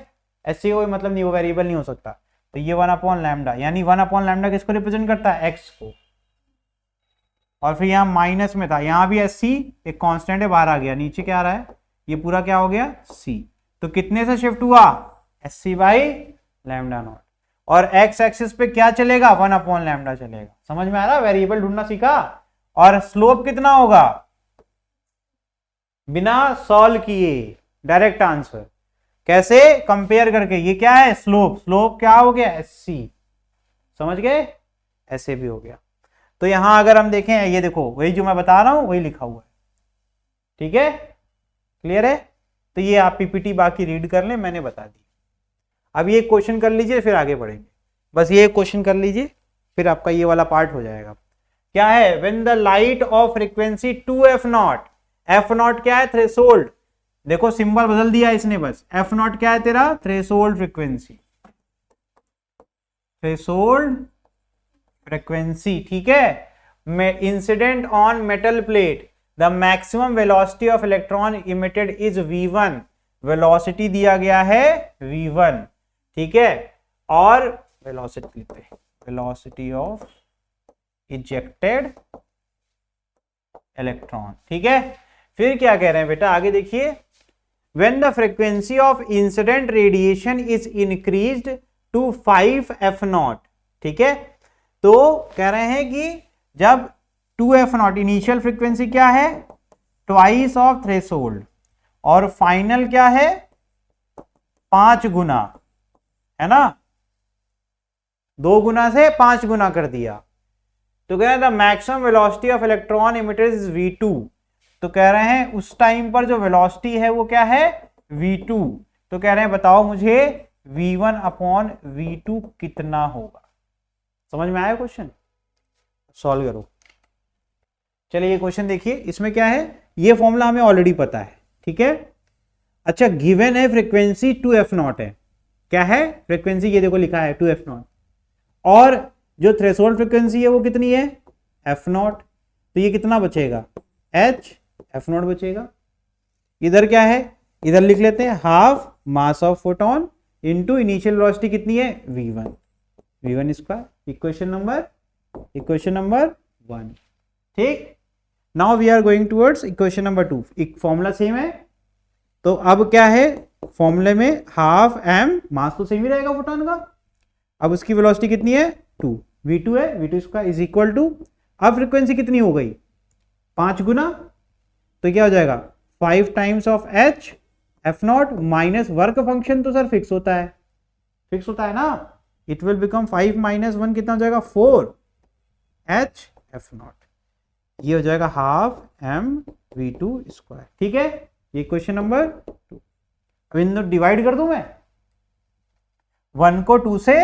S1: SC कोई मतलब नहीं, वो वेरिएबल नहीं हो सकता, तो ये 1/λ, यानी 1/λ किसको रिप्रेजेंट करता है, x को। और फिर यहाँ माइनस में था, यहाँ भी SC एक कांस्टेंट है, बाहर आ गया, नीचे क्या आ रहा है, ये पूरा क्या हो गया, c। तो कितने से शिफ्ट हुआ, SC/λ0, और x एक्सिस पे क्या चलेगा, 1/λ चलेगा। समझ में आ रहा, वेरिएबल ढूंढना सीखा। और स्लोप कितना होगा, बिना सॉल्व किए डायरेक्ट आंसर, कैसे, कंपेयर करके। ये क्या है, स्लोप, स्लोप क्या हो गया, SC, समझ गए। ऐसे भी हो गया। तो यहां अगर हम देखें, ये देखो वही जो मैं बता रहा हूं वही लिखा हुआ है, ठीक है, क्लियर है। तो ये आप पीपीटी बाकी रीड कर लें, मैंने बता दी। अब ये क्वेश्चन कर लीजिए फिर आगे बढ़ेंगे, बस ये क्वेश्चन कर लीजिए फिर आपका ये वाला पार्ट हो जाएगा। क्या है, when the light of frequency 2f0, f0 क्या है, थ्रेशोल्ड, देखो सिंबल बदल दिया इसने बस, f0 क्या है तेरा, थ्रेशोल्ड फ्रीक्वेंसी, थ्रेशोल्ड फ्रीक्वेंसी, ठीक है। Incident on metal plate, the maximum velocity of electron emitted is v1, velocity दिया गया है v1, ठीक है, और वेलोसिटी ऑफ इजेक्टेड इलेक्ट्रॉन, ठीक है। फिर क्या कह रहे हैं बेटा, आगे देखिए, when the frequency of incident radiation is increased to 5f0, ठीक है। तो कह रहे हैं कि जब 2f0 इनिशियल फ्रीक्वेंसी क्या है, ट्वाइस ऑफ थ्रेशोल्ड, और फाइनल क्या है 5 गुना, है ना, 2 गुना से 5 गुना कर दिया। तो कह रहे हैं the maximum velocity of electron emitted is v2, तो कह रहे हैं उस टाइम पर जो वेलोसिटी है वो क्या है, v2। तो कह रहे हैं बताओ मुझे v1 अपॉन v2 कितना होगा। समझ में आया क्वेश्चन, सॉल्व करो। चलिए ये क्वेश्चन देखिए, इसमें क्या है, ये फॉर्मूला हमें ऑलरेडी पता है, ठीक है। अच्छा, गिवन है फ्रीक्वेंसी 2f0 है, क्या है फ्रीक्वेंसी, ये देखो लिखा है 2f0, और जो थ्रेशोल्ड फ्रीक्वेंसी है वो कितनी है, f0। तो ये कितना बचेगा, h f0 बचेगा। इधर क्या है, इधर लिख लेते हैं half mass of photon into initial velocity कितनी है, v1 स्क्वायर। इक्वेशन नंबर 1, ठीक। Now we are going towards equation number 2। एक फॉर्मूला सेम है, तो अब क्या है, फॉर्मूले में हाफ m, मास तो सेम ही रहेगा फोटोन का, अब उसकी वेलोसिटी कितनी है 2, v2 है, v2 square is equal to, अब फ्रीक्वेंसी कितनी हो गई 5 गुना, तो क्या हो जाएगा 5 times of h f0 minus work function तो सर फिक्स होता है ना, इट विल बिकम 5 माइनस 1 कितना हो जाएगा 4 h f0, ये हो जाएगा हाफ m v2 स्क्वायर, ठीक है। ये क्वेश्चन नंबर 2। अब इन डिवाइड कर दूं मैं, 1 को 2 से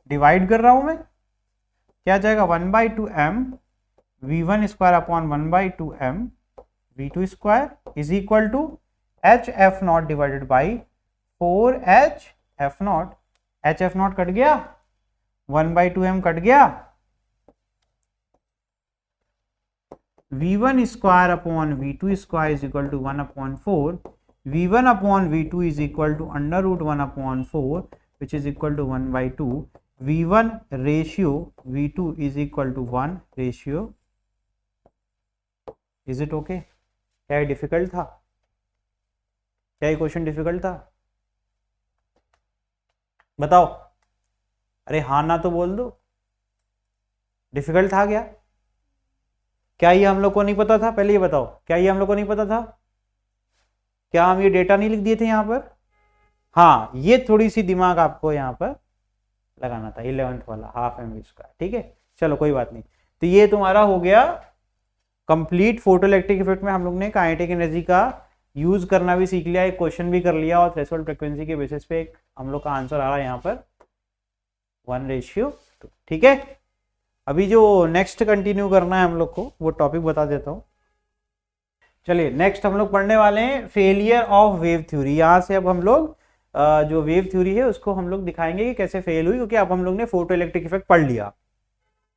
S1: डिवाइड कर रहा हूं मैं, क्या जाएगा 1/2m v1 square upon 1/2m v2 square is equal to h f0 divided by 4h f0, h f0 cut गया, 1/2m कट गया, v1 square upon v2 square is equal to 1/4, v1 upon v2 is equal to under root 1/4 which is equal to 1/2, v1 ratio v2 is equal to 1 ratio, is it okay. क्या ये difficult था, क्या ये question difficult था, बताओ, अरे हाँ ना तो बोल दो, डिफिकल्ट था क्या ये हम लोग को नहीं पता था, पहले ये बताओ, क्या ये हम लोग को नहीं पता था, क्या हम ये डेटा नहीं लिख दिए थे यहां पर, हाँ ये थोड़ी सी दिमाग आपको यहां पर लगाना था, 11th वाला हाफ m स्क्वायर, ठीक है, चलो कोई बात नहीं। तो ये तुम्हारा हो गया कंप्लीट फोटोइलेक्ट्रिक इफेक्ट में हम लोग ने काइनेटिक एनर्जी का यूज करना भी सीख लिया, एक क्वेश्चन भी कर लिया, और थ्रेशोल्ड फ्रीक्वेंसी के बेसिस पे एक हम लोग का आंसर आ रहा है यहाँ पर 1:2, ठीक है। अभी जो नेक्स्ट कंटिन्यू करना है हम लोग को वो टॉपिक बता देता हूँ। चलिए नेक्स्ट हम लोग पढ़ने वाले हैं फेलियर ऑफ वेव थ्योरी। यहाँ से अब हम लोग जो वेव थ्योरी है उसको हम लोग दिखाएंगे कि कैसे फेल हुई, क्योंकि अब हम लोग ने फोटो इलेक्ट्रिक इफेक्ट पढ़ लिया।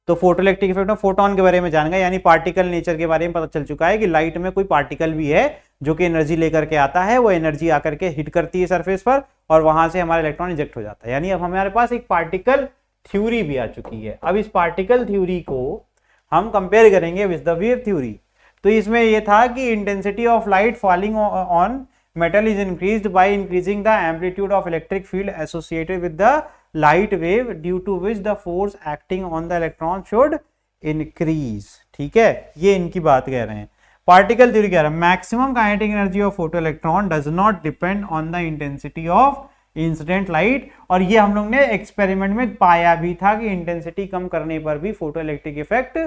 S1: तो फोटो इलेक्ट्रिक इफेक्ट में फोटोन के बारे में जान गए, यानी पार्टिकल नेचर के बारे में पता चल चुका है कि लाइट में कोई पार्टिकल भी है जो कि एनर्जी लेकर के आता है, वो एनर्जी आकर के हिट करती है सरफेस पर और वहां से हमारा इलेक्ट्रॉन इजेक्ट हो जाता है। यानी अब हमारे पास एक पार्टिकल थ्योरी भी आ चुकी है। अब इस पार्टिकल थ्योरी को हम कंपेयर करेंगे विद द वेव थ्योरी। तो इसमें यह था कि intensity of light falling on metal is increased by increasing the amplitude of electric field associated with the light wave, due to which the force acting on the electron should increase। ठीक है, ये इनकी बात कह रहे हैं। Particle theory कह रहा है maximum kinetic energy of photo electron does not depend on the intensity of incident light, और ये हम लोग ने एक्सपेरिमेंट में पाया भी था कि इंटेंसिटी कम करने पर भी फोटो इलेक्ट्रिक इफेक्ट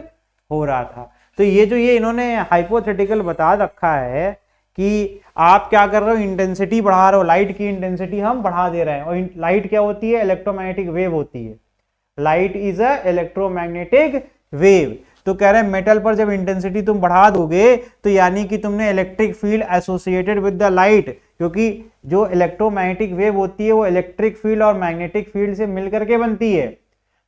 S1: हो रहा था। तो ये जो ये इन्होंने हाइपोथेटिकल बता रखा है कि आप क्या कर रहे हो, इंटेंसिटी बढ़ा रहे हो, लाइट की इंटेंसिटी हम बढ़ा दे रहे हैं, और लाइट क्या होती है, इलेक्ट्रोमैग्नेटिक वेव होती है। Light is a electromagnetic wave. तो कह रहे हैं मेटल पर जब इंटेंसिटी तुम बढ़ा दोगे तो यानी कि तुमने electric field associated with the light, क्योंकि जो इलेक्ट्रोमैग्नेटिक वेव होती है वो इलेक्ट्रिक फील्ड और मैग्नेटिक फील्ड से मिलकर के बनती है।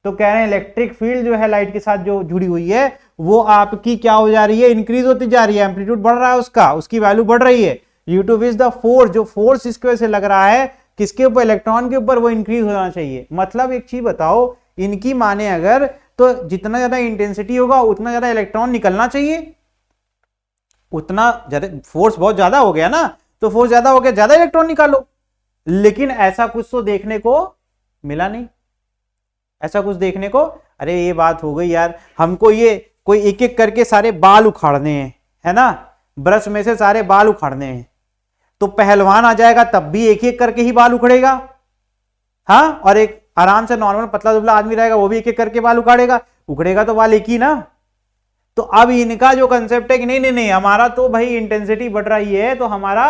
S1: तो कह रहे हैं इलेक्ट्रिक फील्ड जो है लाइट के साथ जो जुड़ी हुई है वो आपकी क्या हो जा रही है, इंक्रीज होती जा रही है, एम्पलीट्यूड बढ़ रहा है उसका, उसकी वैल्यू बढ़ रही है। Due to which the force, जो फोर्स इसके वजह से लग रहा है किसके ऊपर, इलेक्ट्रॉन के ऊपर, वो इंक्रीज होना चाहिए। मतलब एक चीज बताओ, इनकी माने अगर तो जितना ज्यादा इंटेंसिटी होगा उतना ज्यादा इलेक्ट्रॉन निकलना चाहिए, उतना ज्यादा फोर्स बहुत ज्यादा हो गया ना, तो फोर्स ज्यादा हो गया, ज्यादा इलेक्ट्रॉन निकालो। लेकिन ऐसा कुछ तो देखने को मिला नहीं, ऐसा कुछ देखने को, अरे ये बात हो गई यार, हमको ये कोई एक एक करके सारे बाल उखाड़ने हैं, है ना, ब्रश में से सारे बाल उखाड़ने हैं, तो पहलवान आ जाएगा तब भी एक एक करके ही बाल उखड़ेगा, हाँ, और एक आराम से नॉर्मल पतला दुबला आदमी रहेगा वो भी एक एक करके बाल उखाड़ेगा, उखड़ेगा तो बाल एक ही ना। तो अब इनका जो कंसेप्ट है कि नहीं नहीं नहीं, हमारा तो भाई इंटेंसिटी बढ़ रही है तो हमारा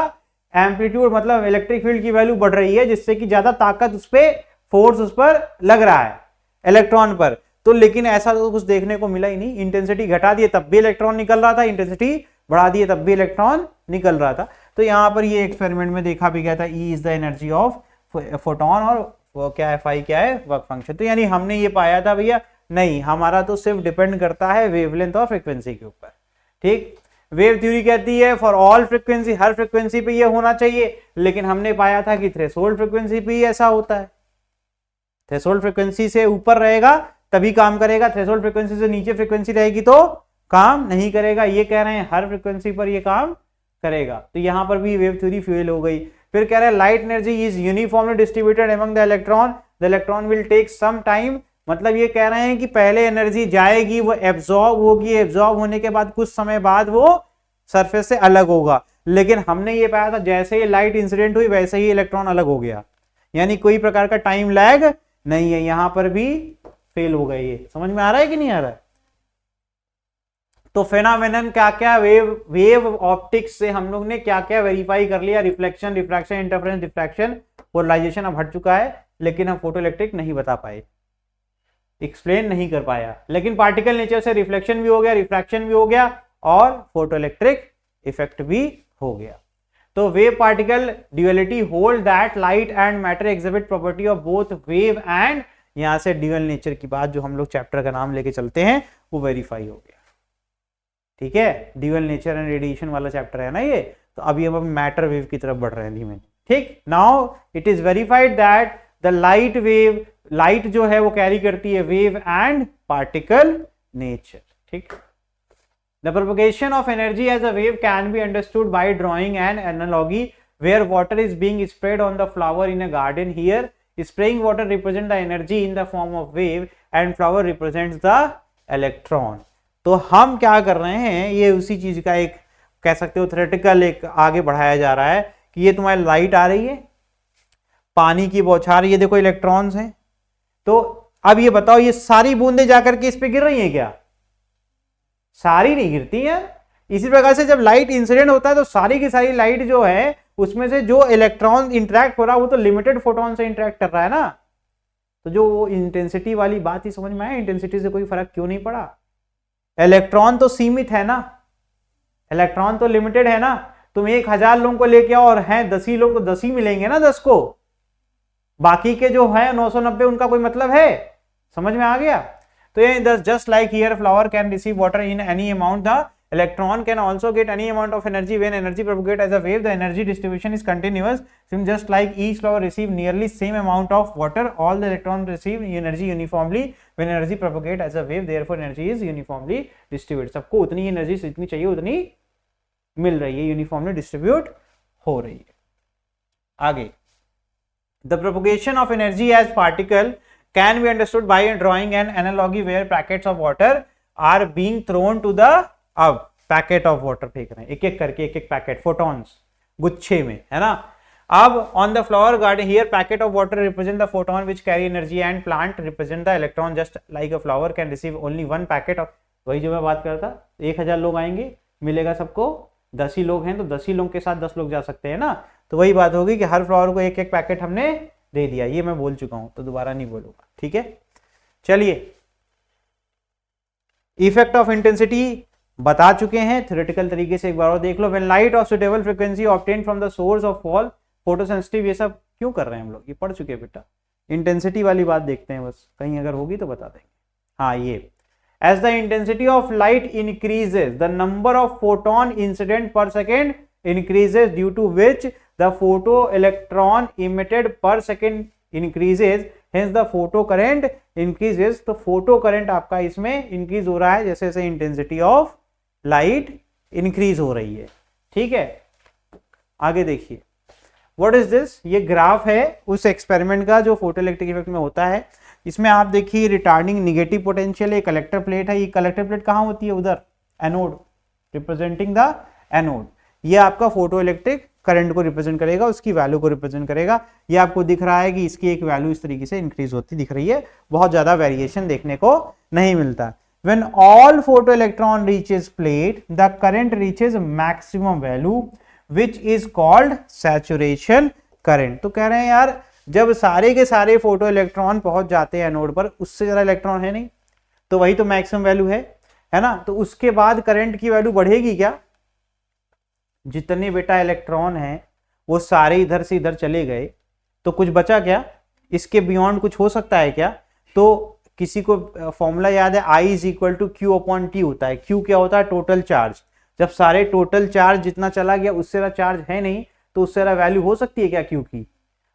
S1: एम्पलीट्यूड मतलब इलेक्ट्रिक फील्ड की वैल्यू बढ़ रही है, जिससे कि ज्यादा ताकत उस पर, फोर्स उस पर लग रहा है इलेक्ट्रॉन पर। तो लेकिन ऐसा तो कुछ देखने को मिला ही नहीं, इंटेंसिटी घटा दिए तब भी इलेक्ट्रॉन निकल रहा था, इंटेंसिटी बढ़ा दिए तब भी इलेक्ट्रॉन निकल रहा था। तो यहां पर ये एक्सपेरिमेंट में देखा भी गया था, E is the energy of photon, और वो क्या है, फाई क्या है, वर्क फंक्शन। तो यानी हमने ये पाया था भैया, नहीं हमारा तो सिर्फ डिपेंड करता है वेवलेंथ और फ्रीक्वेंसी के ऊपर, ठीक। वेव थ्योरी कहती है for all frequency, her frequency पे ये होना चाहिए, लेकिन हमने पाया था कि थ्रेशोल्ड फ्रीक्वेंसी पे ही ऐसा होता है, थ्रेशोल्ड फ्रीक्वेंसी से ऊपर रहेगा तभी काम करेगा, थ्रेशोल्ड फ्रीक्वेंसी से नीचे फ्रीक्वेंसी रहेगी तो काम नहीं करेगा। ये कह रहे हैं हर फ्रीक्वेंसी पर ये काम करेगा, तो यहां पर भी वेव थ्योरी फेल हो गई। फिर कह रहे हैं light energy is uniformly distributed among the electron, the electron will take some time. मतलब ये कह रहे हैं कि पहले एनर्जी जाएगी, वो एब्जॉर्ब होगी, एब्जॉर्ब होने के बाद कुछ समय बाद वो सरफेस से अलग होगा। लेकिन हमने ये पाया था जैसे ही लाइट इंसिडेंट हुई वैसे ही इलेक्ट्रॉन अलग हो गया, यानी कोई प्रकार का टाइम लैग नहीं है। यहां पर भी फेल हो गए। ये समझ में आ रहा है कि नहीं आ रहा है? तो फेनोमेनन क्या क्या, वेव ऑप्टिक्स से हम लोग ने क्या क्या वेरीफाई कर लिया, reflection, refraction, interference, diffraction, polarisation अब हट चुका है, लेकिन हम फोटो इलेक्ट्रिक नहीं बता पाए, एक्सप्लेन नहीं कर पाया। लेकिन पार्टिकल नेचर से रिफ्लेक्शन भी हो गया, रिफ्रैक्शन भी हो गया, और फोटो इलेक्ट्रिक इफेक्ट भी हो गया। तो wave particle duality hold that light and matter exhibit property of both wave and, यहां से ड्यूअल नेचर की बात जो हम लोग चैप्टर का नाम लेके चलते हैं वो वेरीफाई हो गया, ठीक है। ड्यूअल नेचर एंड रेडिएशन वाला चैप्टर है ना ये। तो अभी हम मैटर वेव की तरफ बढ़ रहे हैं धीमे, ठीक। Now it is verified that the light wave, light जो है वो कैरी करती है वेव एंड पार्टिकल नेचर, ठीक। The propagation of energy as a wave can be understood by drawing an analogy where water is being sprayed on the flower in a garden. Here, spraying water represents the energy in the form of wave and flower represents the electron. तो हम क्या कर रहे हैं, ये उसी चीज का एक कह सकते हो थ्योरेटिकल एक आगे बढ़ाया जा रहा है कि ये तुम्हारी लाइट आ रही है, पानी की बौछार, ये देखो इलेक्ट्रॉन्स हैं। तो अब ये बताओ ये सारी बूंदें जाकर के इस पे गिर रही हैं क्या? सारी नहीं गिरती है। इसी प्रकार से जब लाइट इंसिडेंट होता है तो सारी की सारी लाइट जो है उसमें से जो इलेक्ट्रॉन इंटरेक्ट हो रहा है वो तो लिमिटेड फोटोन से इंटरेक्ट कर रहा है ना। तो जो वो इंटेंसिटी वाली बात ही समझ में आया, इंटेंसिटी से कोई फर्क क्यों नहीं पड़ा? इलेक्ट्रॉन तो सीमित है ना, इलेक्ट्रॉन तो लिमिटेड है ना। तुम 1000 लोगों को लेके आओ और हैं 10 ही लोग तो 10 ही मिलेंगे ना 10 को, बाकी के जो है 990 उनका कोई मतलब है? समझ में आ गया? तो ये just like here flower can receive water in any amount, the electron can also get any amount of energy when energy propagates as a wave. The energy distribution is continuous. So just like each flower receive nearly same amount of water, all the electrons receive energy uniformly when energy propagates as a wave. Therefore energy is uniformly distributed. सबको उतनी energy जितनी चाहिए उतनी मिल रही है, uniformly distribute हो रही है। आगे, the propagation of energy as particle can be understood by drawing an analogy where packets of water are being thrown to the, अब पैकेट ऑफ वाटर फेंक रहे हैं एक एक करके, एक एक पैकेट फोटॉन्स गुच्छे में, है ना। अब on the flower garden here packet of water represent the photon which carry energy and plant represent the electron just like a flower can receive only one packet of, वही जो मैं बात कर रहा था 1000 लोग आएंगे मिलेगा सबको, 10 ही लोग हैं तो 10 ही लोग के साथ 10 लोग जा सकते हैं ना, तो वही बात होगी कि हर फ्लावर को एक एक पैकेट हमने दे दिया, ये मैं बोल चुका हूं तो दोबारा नहीं बोलूंगा, ठीक है। चलिए इफेक्ट ऑफ इंटेंसिटी बता चुके हैं थ्योरेटिकल तरीके से, एक बार और देख लो। When light of suitable frequency obtain from the source of fall photosensitive, ये सब क्यों कर रहे हैं हम लोग, ये पढ़ चुके हैं बेटा, इंटेंसिटी वाली बात देखते हैं बस, कहीं अगर होगी तो बता देंगे। हाँ ये as the intensity of light increases the number of photon incident per second increases, due to which the photoelectron emitted per second increases, hence the photo current increases। तो फोटो करंट आपका इसमें इंक्रीज हो रहा है जैसे जैसे intensity of light increase हो रही है, ठीक है। आगे देखिए व्हाट इज दिस, ये ग्राफ है उस एक्सपेरिमेंट का जो फोटो इलेक्ट्रिक इफेक्ट में होता है। इसमें आप देखिए रिटार्डिंग निगेटिव पोटेंशियल है, कलेक्टर प्लेट है, ये कलेक्टर प्लेट कहाँ होती है, उधर एनोड, रिप्रेजेंटिंग द एनोड। ये आपका फोटो इलेक्ट्रिक करंट को रिप्रेजेंट करेगा, उसकी वैल्यू को रिप्रेजेंट करेगा। ये आपको दिख रहा है कि इसकी एक वैल्यू इस तरीके से इंक्रीज होती दिख रही है, बहुत ज्यादा वेरिएशन देखने को नहीं मिलता। When all photoelectron reaches plate, the current reaches maximum value, which is called saturation current। तो कह रहे हैं यार जब सारे के सारे फोटो इलेक्ट्रॉन पहुंच जाते हैं एनोड पर, उससे ज्यादा इलेक्ट्रॉन है नहीं, तो वही तो मैक्सिमम वैल्यू है ना, तो उसके बाद करंट की वैल्यू बढ़ेगी क्या, जितने बेटा इलेक्ट्रॉन हैं वो सारे इधर से इधर चले गए तो कुछ बचा क्या, इसके बियॉन्ड कुछ हो सकता है क्या। तो किसी को फॉर्मूला याद है, I is equal to Q upon T होता है। क्यू क्या होता है, टोटल चार्ज। जब सारे टोटल चार्ज जितना चला गया उससे ज्यादा चार्ज है नहीं, तो उससे ज्यादा वैल्यू हो सकती है क्या क्यू की,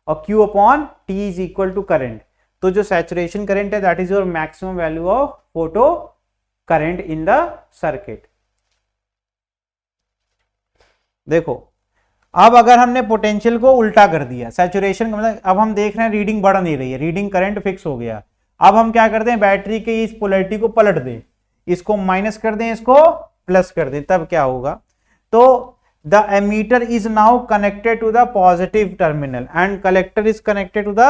S1: और Q upon T is equal to current. तो जो सैचुरेशन करंट है that is your maximum value of photo current in the circuit. देखो अब अगर हमने पोटेंशियल को उल्टा कर दिया, सैचुरेशन का मतलब अब हम देख रहे हैं रीडिंग बढ़ नहीं रही है, रीडिंग करंट फिक्स हो गया। अब हम क्या करते हैं, बैटरी के इस पोलैरिटी को पलट दें, इसको माइनस कर दें, इसको प्लस कर दें, तब क्या होगा, तो the emitter is now connected to the positive terminal and collector is connected to the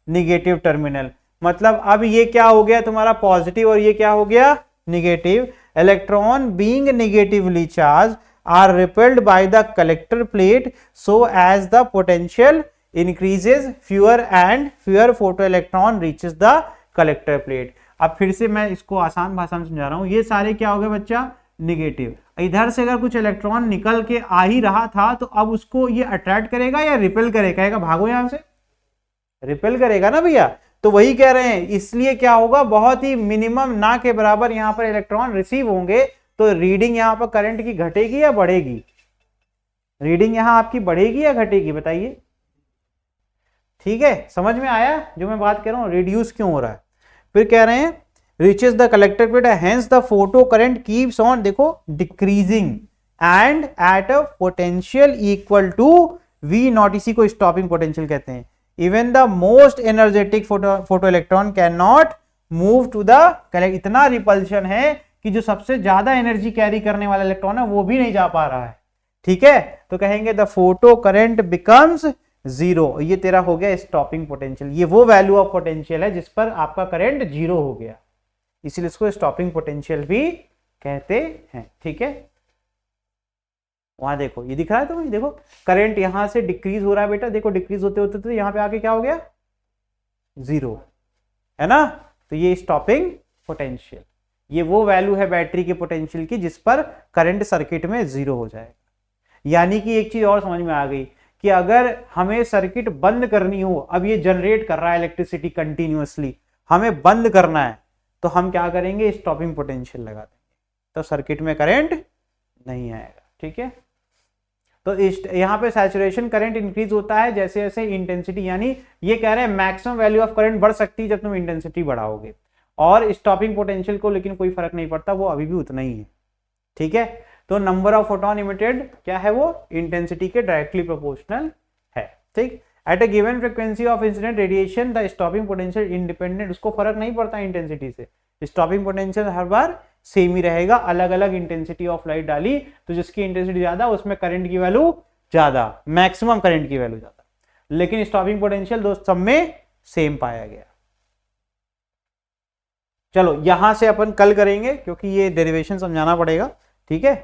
S1: negative terminal। मतलब अब ये क्या हो गया तुम्हारा पॉजिटिव और ये क्या हो गया negative. Electron being negatively charged are repelled by the collector plate, so as the potential increases fewer and fewer photoelectron reaches the collector plate। अब फिर से मैं इसको आसान भाषा में समझा रहा हूं, ये सारे क्या हो गए बच्चा निगेटिव। इधर से अगर कुछ इलेक्ट्रॉन निकल के आ ही रहा था तो अब उसको ये अट्रैक्ट करेगा या रिपेल करेगा, कहेगा भागो यहां से, रिपेल करेगा ना भैया। तो वही कह रहे हैं, इसलिए क्या होगा, बहुत ही मिनिमम ना के बराबर यहां पर इलेक्ट्रॉन रिसीव होंगे, तो रीडिंग यहां पर करंट की घटेगी या बढ़ेगी, रीडिंग यहां आपकी बढ़ेगी या घटेगी बताइए। ठीक है, समझ में आया जो मैं बात कर रहा हूं, रिड्यूस क्यों हो रहा है। फिर कह रहे हैं reaches the collector plate, hence the photo current keeps on देखो decreasing and at a potential equal to V naught, इसी को stopping potential कहते हैं। Even the most energetic photoelectron cannot move to the collect, इतना repulsion है कि जो सबसे ज्यादा एनर्जी कैरी करने वाला इलेक्ट्रॉन है वो भी नहीं जा पा रहा है। ठीक है, तो कहेंगे the photo current becomes zero, ये तेरा हो गया स्टॉपिंग पोटेंशियल। ये वो वैल्यू ऑफ पोटेंशियल है जिस पर आपका करंट जीरो हो गया, इसीलिए इसको स्टॉपिंग पोटेंशियल भी कहते हैं। ठीक है, वहां देखो ये दिख रहा है तुम्हें, देखो करंट यहां से डिक्रीज हो रहा है बेटा, देखो डिक्रीज होते होते तो यहां पे आके क्या हो गया जीरो, है ना। तो ये स्टॉपिंग पोटेंशियल, ये वो वैल्यू है बैटरी के पोटेंशियल की जिस पर करंट सर्किट में जीरो हो जाएगा। यानी कि एक चीज और समझ में आ गई कि अगर हमें सर्किट बंद करनी हो, अब ये जनरेट कर रहा है इलेक्ट्रिसिटी कंटिन्यूअसली, हमें बंद करना है तो हम क्या करेंगे, स्टॉपिंग पोटेंशियल लगा देंगे, तो सर्किट में करंट नहीं आएगा। ठीक है, तो यहां पे सैचुरेशन करंट इंक्रीज होता है जैसे जैसे इंटेंसिटी, यानी ये कह रहे हैं मैक्सिमम वैल्यू ऑफ करंट बढ़ सकती है जब तुम इंटेंसिटी बढ़ाओगे, और स्टॉपिंग पोटेंशियल को लेकिन कोई फर्क नहीं पड़ता, वो अभी भी उतना ही है। ठीक है, तो नंबर ऑफ फोटोन इमिटेड क्या है, वो इंटेंसिटी के डायरेक्टली प्रोपोर्शनल है। ठीक, at a given frequency of incident radiation the stopping potential independent, उसको फर्क नहीं पड़ता इंटेंसिटी से, स्टॉपिंग पोटेंशियल हर बार सेम ही रहेगा। अलग अलग इंटेंसिटी ऑफ लाइट डाली तो जिसकी इंटेंसिटी ज्यादा उसमें करंट की वैल्यू ज्यादा, मैक्सिमम करंट की वैल्यू ज्यादा। लेकिन स्टॉपिंग पोटेंशियल दोस्त सब में सेम पाया गया। चलो यहां से अपन कल करेंगे क्योंकि ये डेरिवेशन समझाना पड़ेगा, ठीक है।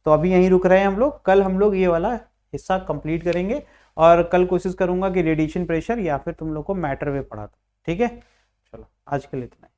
S1: तो अभी यहीं रुक रहे हैं हम लोग, कल हम लोग ये वाला हिस्सा कंप्लीट करेंगे और कल कोशिश करूंगा कि रेडिएशन प्रेशर या फिर तुम लोग को मैटर वेव पढ़ा दूं, ठीक है। चलो आज के लिए इतना।